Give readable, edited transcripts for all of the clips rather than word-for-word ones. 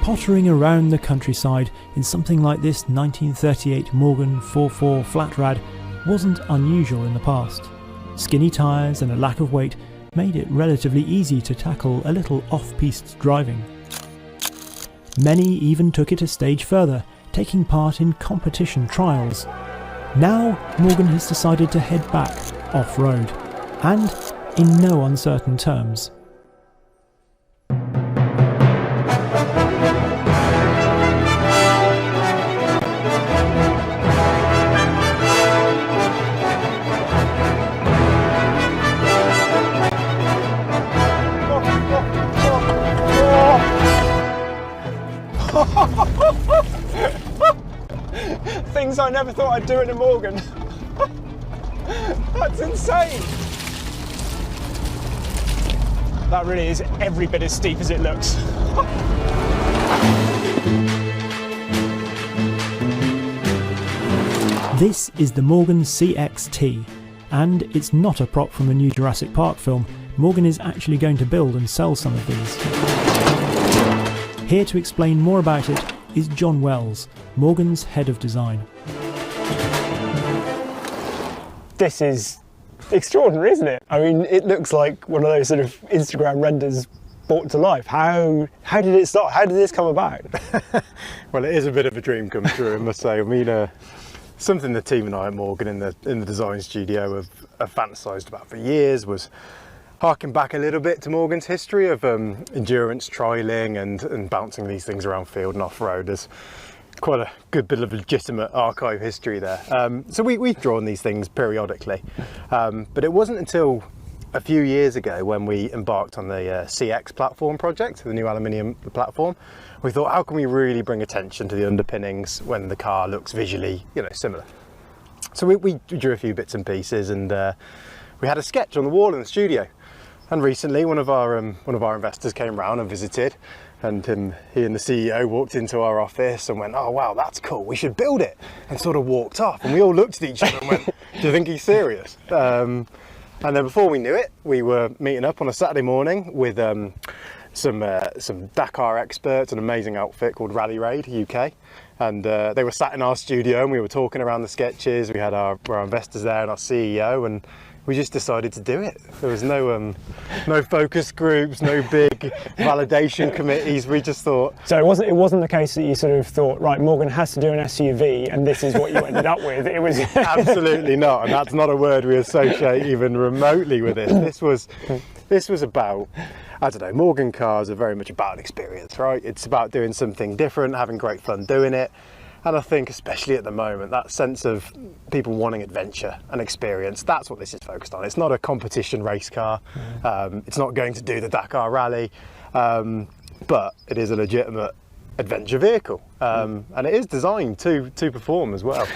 Pottering around the countryside in something like this 1938 Morgan 4.4 Flatrad wasn't unusual in the past. Skinny tyres and a lack of weight made it relatively easy to tackle a little off-piste driving. Many even took it a stage further, taking part in competition trials. Now Morgan has decided to head back off-road, and in no uncertain terms. Things I never thought I'd do in a Morgan. That's insane. That really is every bit as steep as it looks. This is the Morgan CXT, and it's not a prop from the new Jurassic Park film. Morgan is actually going to build and sell some of these. Here to explain more about it is John Wells, Morgan's head of design. This is extraordinary, isn't it? I mean, it looks like one of those sort of Instagram renders brought to life. How did it start? How did this come about? Well, it is a bit of a dream come true, I must say. I mean, something the team and I at Morgan in the design studio have fantasised about for years was harking back a little bit to Morgan's history of endurance trialling and bouncing these things around field and off-road. There's quite a good bit of legitimate archive history there. So we've drawn these things periodically, but it wasn't until a few years ago when we embarked on the CX platform project, the new aluminium platform. We thought, how can we really bring attention to the underpinnings when the car looks visually, similar? So we drew a few bits and pieces, and we had a sketch on the wall in the studio. And recently, one of our investors came round and visited, and he and the CEO walked into our office and went, "Oh wow, that's cool. We should build it." And sort of walked off, and we all looked at each other and went, "Do you think he's serious?" And then before we knew it, we were meeting up on a Saturday morning with some Dakar experts, an amazing outfit called Rally Raid UK, and they were sat in our studio and we were talking around the sketches. We had our investors there and our CEO, and we just decided to do it. There was no focus groups, no big validation committees. We just thought. So it wasn't the case that you sort of thought, right, Morgan has to do an SUV, and this is what you ended up with. It was absolutely not, and that's not a word we associate even remotely with it. This was about, I don't know, Morgan cars are very much about an experience, right? It's about doing something different, having great fun doing it. And I think, especially at the moment, that sense of people wanting adventure and experience, that's what this is focused on. It's not a competition race car. It's not going to do the Dakar Rally, but it is a legitimate adventure vehicle. And it is designed to perform as well.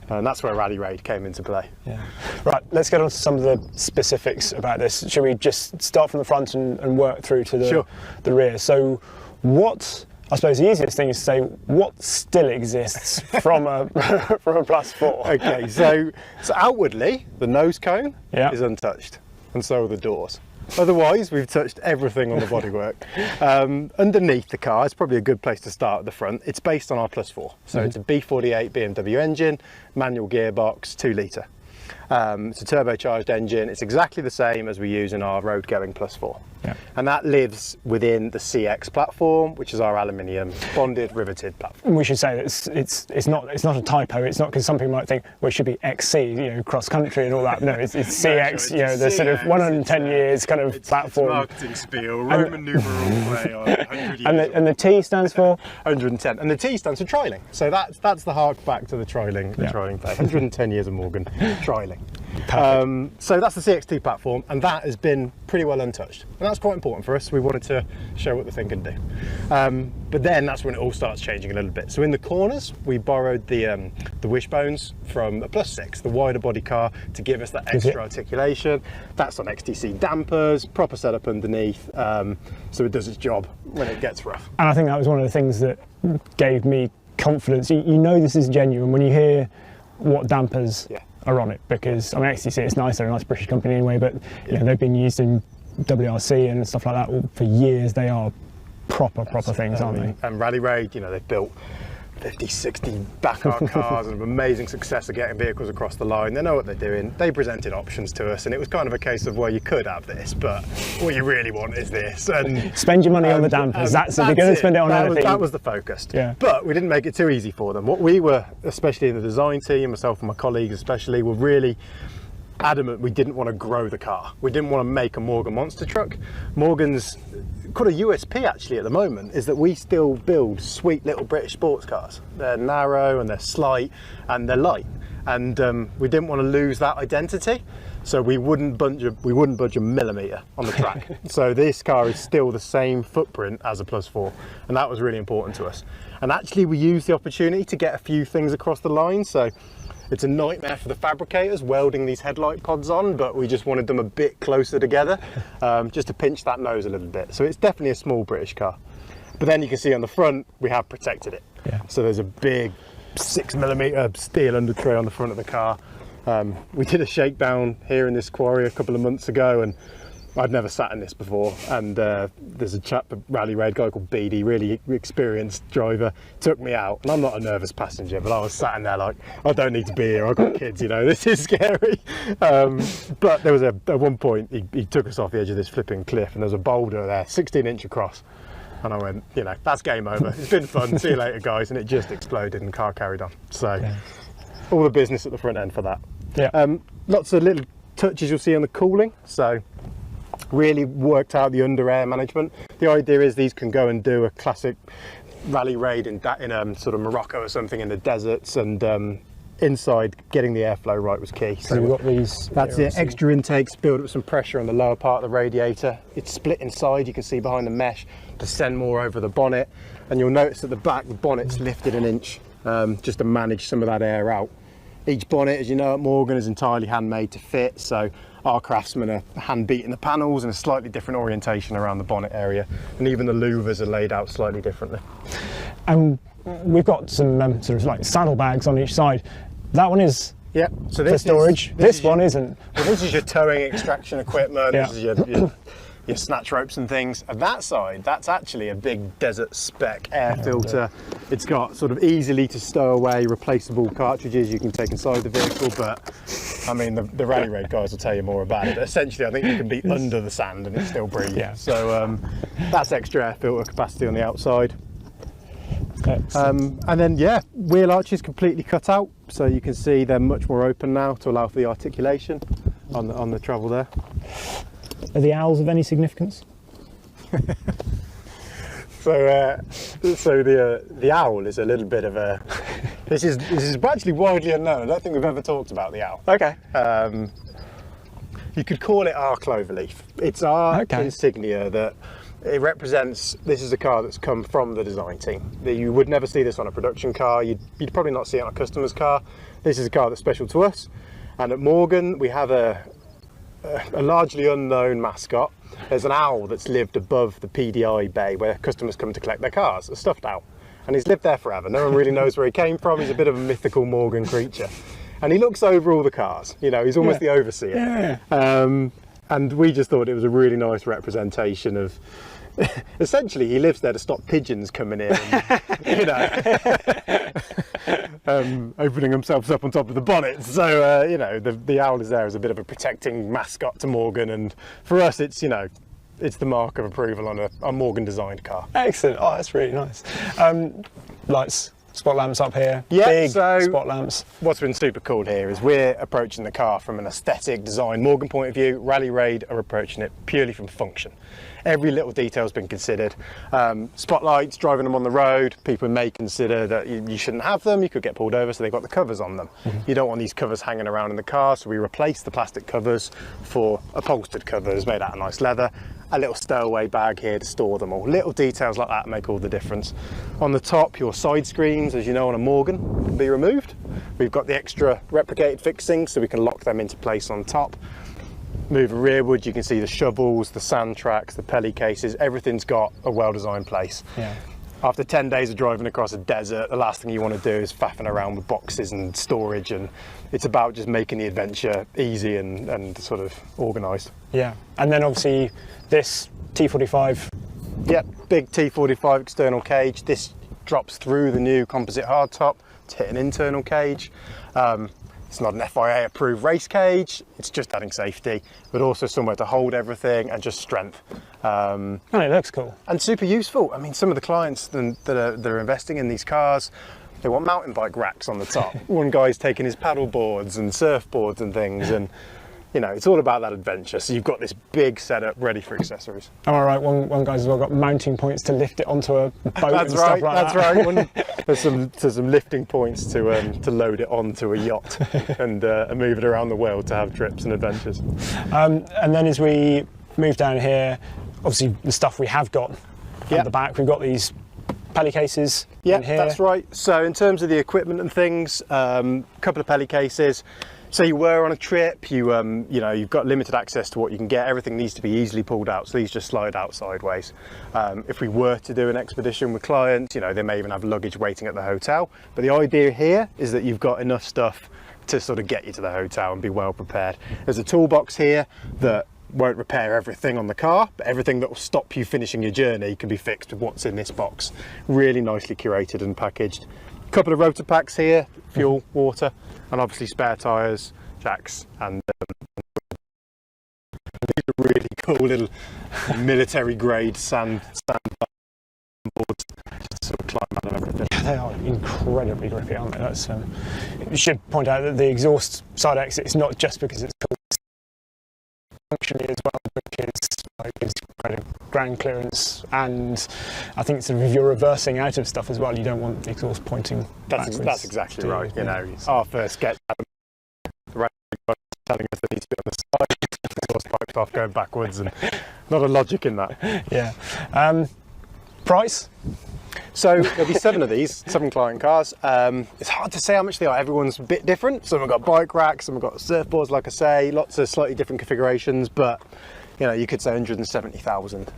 And that's where Rally Raid came into play. Yeah. Right, let's get on to some of the specifics about this. Shall we just start from the front and work through to the rear? So I suppose the easiest thing is to say what still exists from a Plus 4. Okay, so outwardly the nose cone is untouched, and so are the doors. Otherwise, we've touched everything on the bodywork. Underneath the car, it's probably a good place to start at the front. It's based on our Plus 4, so it's a B48 BMW engine, manual gearbox, 2 litre. It's a turbocharged engine. It's exactly the same as we use in our road-going Plus 4. Yeah. And that lives within the CX platform, which is our aluminium bonded, riveted platform. We should say that it's not a typo. It's not, because some people might think, well, it should be XC, cross country and all that. No, it's CX. The sort of 110 years kind of platform. It's marketing spiel, Roman numeral play on 100 years. And the T stands for 110, and the T stands for trialing. So that's the hark back to the trialing. The trialing play. 110 years of Morgan trialing. So that's the CXT platform, and that has been pretty well untouched, and that's quite important for us. We wanted to show what the thing can do, but then that's when it all starts changing a little bit. So in the corners, we borrowed the wishbones from a Plus 6, the wider body car, to give us that extra articulation. That's on XTC dampers, proper setup underneath, so it does its job when it gets rough. And I think that was one of the things that gave me confidence. You know this is genuine when you hear what dampers are on it, because I mean, XTC, it's nice, they're a nice British company anyway, but they've been used in WRC and stuff like that for years. They are proper things, aren't they? And Rally Raid, you know, they've built 50, 60 back-art cars and amazing success of getting vehicles across the line. They know what they're doing. They presented options to us, and it was kind of a case of, well, you could have this, but what you really want is this. And spend your money on the dampers. That's if you're going to spend it on anything. That was the focus. Yeah. But we didn't make it too easy for them. What we were, especially in the design team, myself and my colleagues especially, were really adamant we didn't want to grow the car. We didn't want to make a Morgan monster truck. Morgan's quite a USP actually at the moment is that we still build sweet little British sports cars. They're narrow and they're slight and they're light, and we didn't want to lose that identity, so we wouldn't budge a millimetre on the track. So this car is still the same footprint as a Plus 4, and that was really important to us. And actually we used the opportunity to get a few things across the line. So it's a nightmare for the fabricators welding these headlight pods on, but we just wanted them a bit closer together, just to pinch that nose a little bit. So it's definitely a small British car. But then you can see on the front, we have protected it. Yeah. So there's a big 6mm steel under tray on the front of the car. We did a shakedown here in this quarry a couple of months ago, and I'd never sat in this before, and there's a chap at Rally Raid, guy called Beatty, really experienced driver, took me out, and I'm not a nervous passenger, but I was sat in there like, I don't need to be here, I've got kids, you know, this is scary. But there was at one point, he took us off the edge of this flipping cliff, and there was a boulder there, 16-inch across, and I went, you know, that's game over, it's been fun, see you later guys, and it just exploded and the car carried on. So, yeah. All the business at the front end for that. Yeah. Lots of little touches you'll see on the cooling, so really worked out the under air management. The idea is these can go and do a classic Rally Raid in sort of Morocco or something in the deserts, and inside getting the airflow right was key. So we've got these. That's it. Extra intakes build up some pressure on the lower part of the radiator. It's split inside. You can see behind the mesh to send more over the bonnet, and you'll notice at the back the bonnet's lifted an inch just to manage some of that air out. Each bonnet, as you know, at Morgan is entirely handmade to fit, so our craftsmen are hand beating the panels in a slightly different orientation around the bonnet area, and even the louvers are laid out slightly differently. And we've got some sort of like saddlebags on each side. That one is so for storage. This one isn't. Well, this is your towing extraction equipment. Yeah. This is your snatch ropes and things. And that side, that's actually a big desert spec air filter. It's got sort of easily to stow away replaceable cartridges you can take inside the vehicle, but I mean the Rally Raid guys will tell you more about it. Essentially, I think you can be under the sand and it still breathes. Yeah. So that's extra air filter capacity on the outside. And then wheel arches completely cut out, so you can see they're much more open now to allow for the articulation on the travel there. Are the owls of any significance? So the owl is a little bit of a. This is actually widely unknown. I don't think we've ever talked about the owl. Okay. You could call it our cloverleaf. It's our insignia that it represents. This is a car that's come from the design team. You would never see this on a production car. You'd probably not see it on a customer's car. This is a car that's special to us. And at Morgan, we have a largely unknown mascot. There's an owl that's lived above the PDI bay where customers come to collect their cars, a stuffed owl. And he's lived there forever. No one really knows where he came from. He's a bit of a mythical Morgan creature. And he looks over all the cars. You know, he's almost the overseer. Yeah. And we just thought it was a really nice representation of, essentially he lives there to stop pigeons coming in and, opening themselves up on top of the bonnet. So, the owl is there as a bit of a protecting mascot to Morgan, and for us it's, it's the mark of approval on a Morgan designed car. Excellent. Oh, that's really nice. Lights, spot lamps up here. Yeah, big so spot lamps. What's been super cool here is we're approaching the car from an aesthetic design Morgan point of view. Rally Raid are approaching it purely from function. Every little detail's been considered. Spotlights, driving them on the road, people may consider that you shouldn't have them, you could get pulled over, so they've got the covers on them. You don't want these covers hanging around in the car, so we replaced the plastic covers for upholstered covers made out of nice leather. A little stowaway bag here to store them all. Little details like that make all the difference. On the top, your side screens, as you know on a Morgan, can be removed. We've got the extra replicated fixings, so we can lock them into place on top. Move rearward, you can see the shovels, the sand tracks, the pelly cases, everything's got a well-designed place. Yeah. After 10 days of driving across a desert, the last thing you want to do is faffing around with boxes and storage, and it's about just making the adventure easy and sort of organised. Yeah, and then obviously this T45 Yep, big T45 external cage. This drops through the new composite hardtop to hit an internal cage. It's not an FIA approved race cage, it's just adding safety, but also somewhere to hold everything and just strength. And it looks cool. And super useful. I mean, some of the clients that are investing in these cars, they want mountain bike racks on the top. One guy's taking his paddle boards and surfboards and things, and you know, it's all about that adventure. So you've got this big setup ready for accessories. Am I right? One guy's as well got mounting points to lift it onto a boat That's and right. stuff like That's that. right. There's some lifting points to load it onto a yacht and move it around the world to have trips and adventures. And then as we move down here, obviously the stuff we have got at the back, we've got these pelly cases Yeah, in here. that's right. So in terms of the equipment and things, a couple of pelly cases. So you were on a trip, you know, you've got limited access to what you can get. Everything needs to be easily pulled out, so these just slide out sideways. If we were to do an expedition with clients, you know, they may even have luggage waiting at the hotel. But the idea here is that you've got enough stuff to sort of get you to the hotel and be well prepared. There's a toolbox here that won't repair everything on the car, but everything that will stop you finishing your journey can be fixed with what's in this box. Really nicely curated and packaged. A couple of rotor packs here, fuel, water, and obviously spare tyres, jacks, and these are really cool little military grade sand boards just to sort of climb out of everything. Yeah, they are incredibly grippy, aren't they? That's, you should point out that the exhaust side exit is not just because it's cool, it's functionally as well, because it gives greater ground clearance, and I think sort of if you're reversing out of stuff as well, you don't want the exhaust pointing backwards. That's exactly to- right. You know, our first sketch, the radio guy telling us that needs to be on the side, the exhaust pipes off going backwards, and not a logic in that. Yeah. Price? So there'll be 7 of these, 7 client cars. It's hard to say how much they are. Everyone's a bit different. Some have got bike racks, some have got surfboards, like I say, lots of slightly different configurations, but you know, you could say 170,000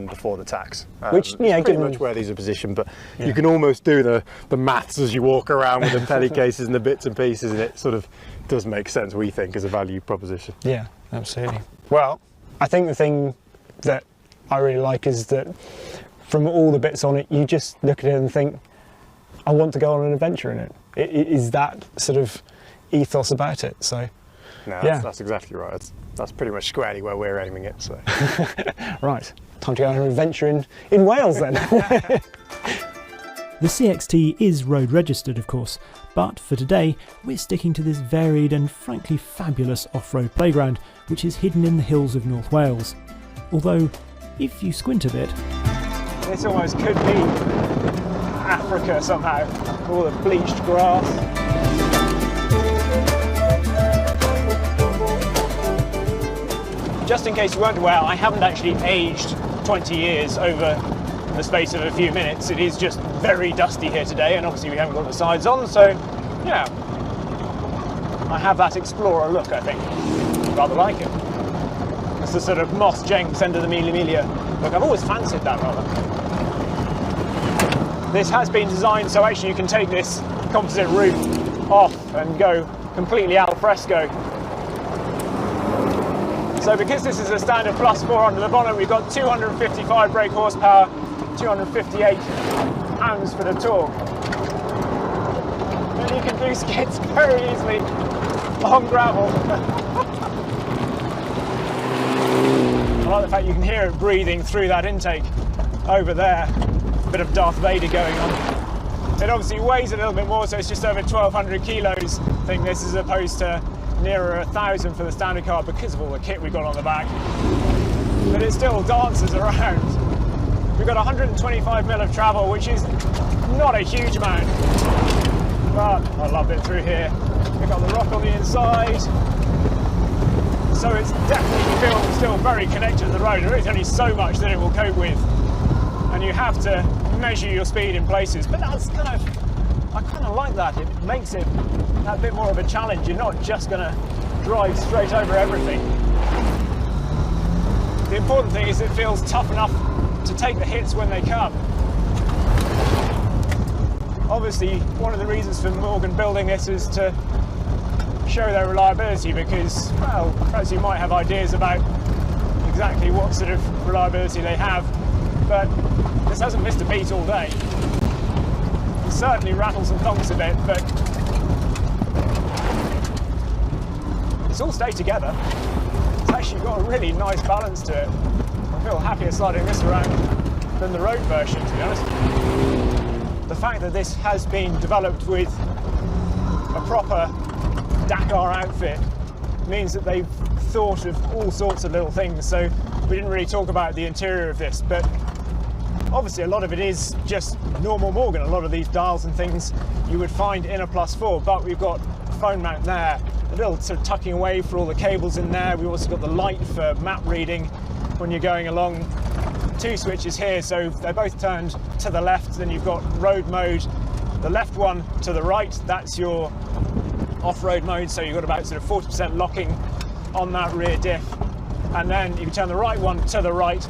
before the tax. Which, you know, pretty given much where these are positioned, but you can almost do the maths as you walk around with the pelly cases and the bits and pieces, and it sort of does make sense, we think, as a value proposition. Yeah, absolutely. Well, I think the thing that I really like is that from all the bits on it, you just look at it and think, I want to go on an adventure in it. It is that sort of ethos about it. So, No, yeah. that's exactly right. That's pretty much squarely where we're aiming it. So, right, time to go on an adventure in Wales then. The CXT is road registered, of course, but for today we're sticking to this varied and frankly fabulous off-road playground, which is hidden in the hills of North Wales. Although, if you squint a bit, This almost could be Africa somehow, all the bleached grass. Just in case you weren't aware, I haven't actually aged 20 years over the space of a few minutes. It is just very dusty here today, and obviously we haven't got the sides on, so yeah. I have that explorer look, I think. Rather like it. It's the sort of Moss Jenks end of the Mille Miglia look. I've always fancied that rather. This has been designed so actually you can take this composite roof off and go completely al fresco. So because this is a standard plus 4 under the bonnet, we've got 255 brake horsepower, 258 pounds for the torque. And you can do skids very easily on gravel. I like the fact you can hear it breathing through that intake over there. Bit of Darth Vader going on. It obviously weighs a little bit more, so it's just over 1,200 kilos. I think this is opposed to nearer 1,000 for the standard car because of all the kit we've got on the back. But it still dances around. We've got 125 mil of travel, which is not a huge amount. But I love it through here. We've got the rock on the inside. So it's definitely feels still very connected to the road. There is only so much that it will cope with. And you have to measure your speed in places, but that's I kind of like that. It makes it a bit more of a challenge. You're not just going to drive straight over everything. The important thing is it feels tough enough to take the hits when they come. Obviously, one of the reasons for Morgan building this is to show their reliability because, well, perhaps you might have ideas about exactly what sort of reliability they have. but this hasn't missed a beat all day. It certainly rattles and thumps a bit, but it's all stayed together. It's actually got a really nice balance to it. I feel happier sliding this around than the road version, to be honest. The fact that this has been developed with a proper Dakar outfit means that they've thought of all sorts of little things. So we didn't really talk about the interior of this, but obviously a lot of it is just normal Morgan. A lot of these dials and things you would find in a Plus 4, but we've got a phone mount there, a little sort of tucking away for all the cables in there. We've also got the light for map reading when you're going along. 2 switches here, so they're both turned to the left. Then you've got road mode, the left one to the right, that's your off-road mode, so you've got about sort of 40% locking on that rear diff. And then if you turn the right one to the right,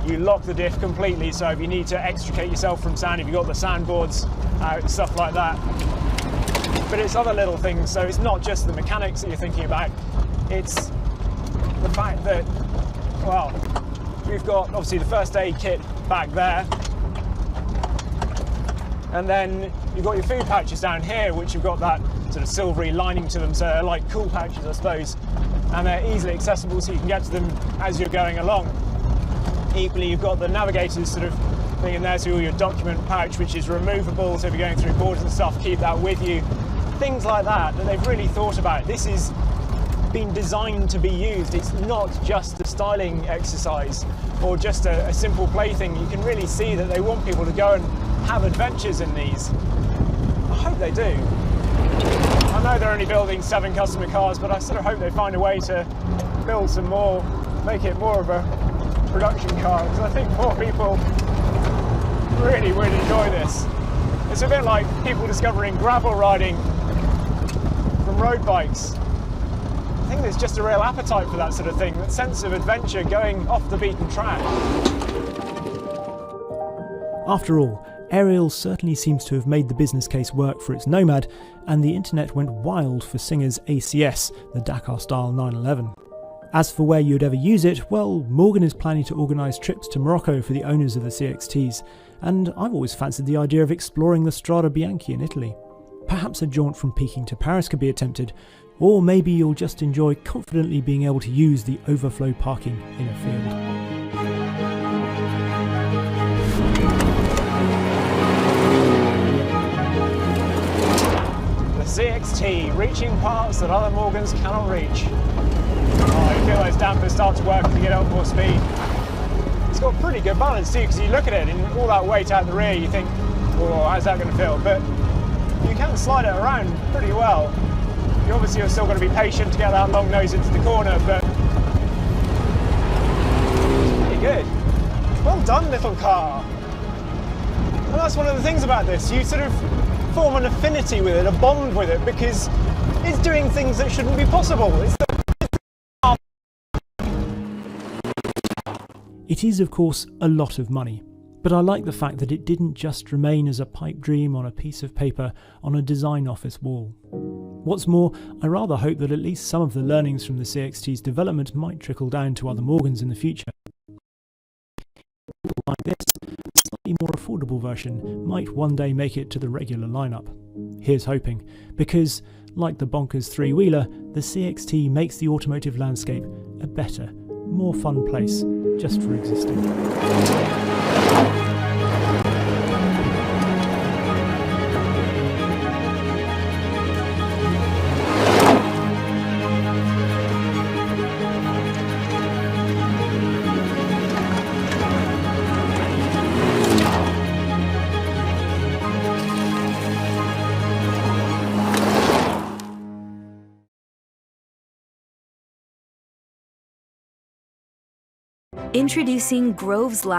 you lock the diff completely, so if you need to extricate yourself from sand, if you've got the sandboards out, stuff like that. But it's other little things, so it's not just the mechanics that you're thinking about, it's the fact that, well, we've got obviously the first aid kit back there, and then you've got your food pouches down here, which have got that sort of silvery lining to them, so they're like cool pouches, I suppose, and they're easily accessible, so you can get to them as you're going along. Equally, you've got the navigators sort of thing in there, so all your document pouch, which is removable, so if you're going through borders and stuff, keep that with you. Things like that they've really thought about. This is been designed to be used. It's not just a styling exercise or just a simple plaything. You can really see that they want people to go and have adventures in these. I hope they do. I know they're only building 7 customer cars, but I sort of hope they find a way to build some more, make it more of a production car, because I think more people really would enjoy this. It's a bit like people discovering gravel riding from road bikes. I think there's just a real appetite for that sort of thing, that sense of adventure, going off the beaten track. After all, Ariel certainly seems to have made the business case work for its Nomad, and the internet went wild for Singer's ACS, the Dakar-style 911. As for where you'd ever use it, well, Morgan is planning to organise trips to Morocco for the owners of the CXTs, and I've always fancied the idea of exploring the Strada Bianchi in Italy. Perhaps a jaunt from Peking to Paris could be attempted, or maybe you'll just enjoy confidently being able to use the overflow parking in a field. The CXT, reaching parts that other Morgans cannot reach. Oh, you feel those dampers start to work to get up more speed. It's got pretty good balance too, because you look at it and all that weight out the rear, you think, oh, how's that going to feel? But you can slide it around pretty well. You obviously are still going to be patient to get that long nose into the corner, but it's pretty good. Well done, little car. And that's one of the things about this. You sort of form an affinity with it, a bond with it, because it's doing things that shouldn't be possible. It is, of course, a lot of money, but I like the fact that it didn't just remain as a pipe dream on a piece of paper on a design office wall. What's more, I rather hope that at least some of the learnings from the CXT's development might trickle down to other Morgans in the future. Like this, a slightly more affordable version might one day make it to the regular lineup. Here's hoping, because, like the bonkers three-wheeler, the CXT makes the automotive landscape a better, more fun place just for existing. Introducing Grove's